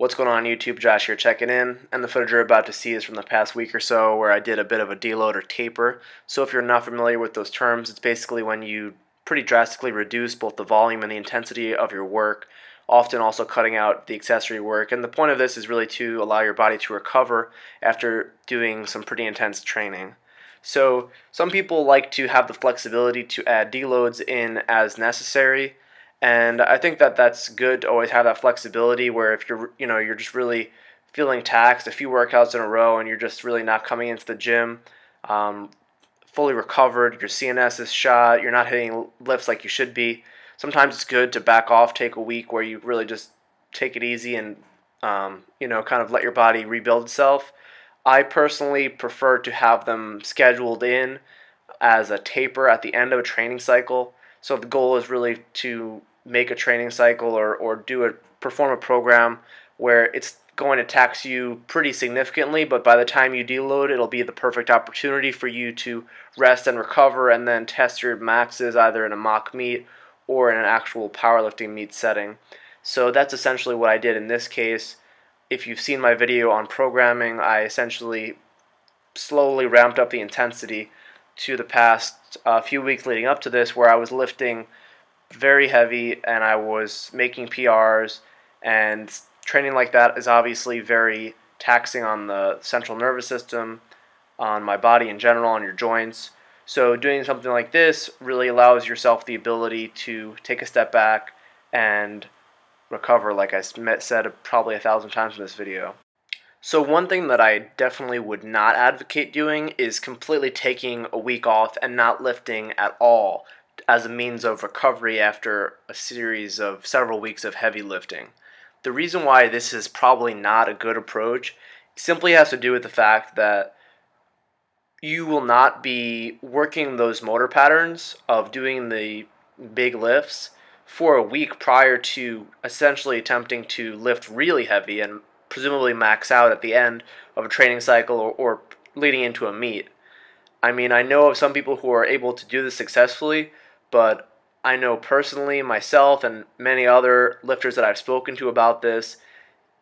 What's going on YouTube? Josh here checking in, and the footage you're about to see is from the past week or so where I did a bit of a deload or taper. So if you're not familiar with those terms, it's basically when you pretty drastically reduce both the volume and the intensity of your work, often also cutting out the accessory work. And the point of this is really to allow your body to recover after doing some pretty intense training. So some people like to have the flexibility to add deloads in as necessary. And I think that that's good to always have that flexibility where if you're just really feeling taxed, a few workouts in a row, and you're just really not coming into the gym fully recovered, your CNS is shot, you're not hitting lifts like you should be. Sometimes it's good to back off, take a week where you really just take it easy and kind of let your body rebuild itself. I personally prefer to have them scheduled in as a taper at the end of a training cycle. So the goal is really to make a training cycle or perform a program where it's going to tax you pretty significantly, but by the time you deload, it'll be the perfect opportunity for you to rest and recover and then test your maxes either in a mock meet or in an actual powerlifting meet setting. So that's essentially what I did in this case. If you've seen my video on programming, I essentially slowly ramped up the intensity to the past few weeks leading up to this, where I was lifting very heavy and I was making PRs, and training like that is obviously very taxing on the central nervous system, on my body in general, on your joints. So doing something like this really allows yourself the ability to take a step back and recover, like I said probably 1,000 times in this video. So one thing that I definitely would not advocate doing is completely taking a week off and not lifting at all as a means of recovery after a series of several weeks of heavy lifting. The reason why this is probably not a good approach simply has to do with the fact that you will not be working those motor patterns of doing the big lifts for a week prior to essentially attempting to lift really heavy and presumably max out at the end of a training cycle or leading into a meet. I mean, I know of some people who are able to do this successfully, but I know personally, myself and many other lifters that I've spoken to about this,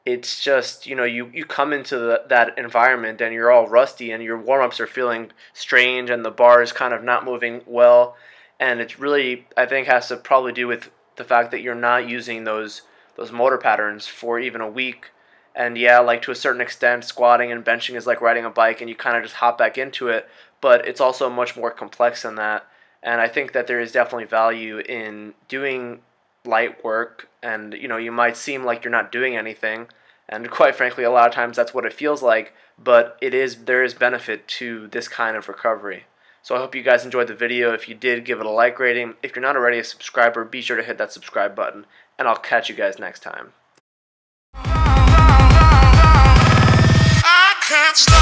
it's just, you come into that environment and you're all rusty and your warm-ups are feeling strange and the bar is kind of not moving well. And it's really, I think, has to probably do with the fact that you're not using those motor patterns for even a week. And yeah, like to a certain extent, squatting and benching is like riding a bike and you kind of just hop back into it. But it's also much more complex than that. And I think that there is definitely value in doing light work, and you might seem like you're not doing anything, and quite frankly a lot of times that's what it feels like, but there is benefit to this kind of recovery. So I hope you guys enjoyed the video. If you did, give it a like rating. If you're not already a subscriber, be sure to hit that subscribe button, and I'll catch you guys next time. I can't stop.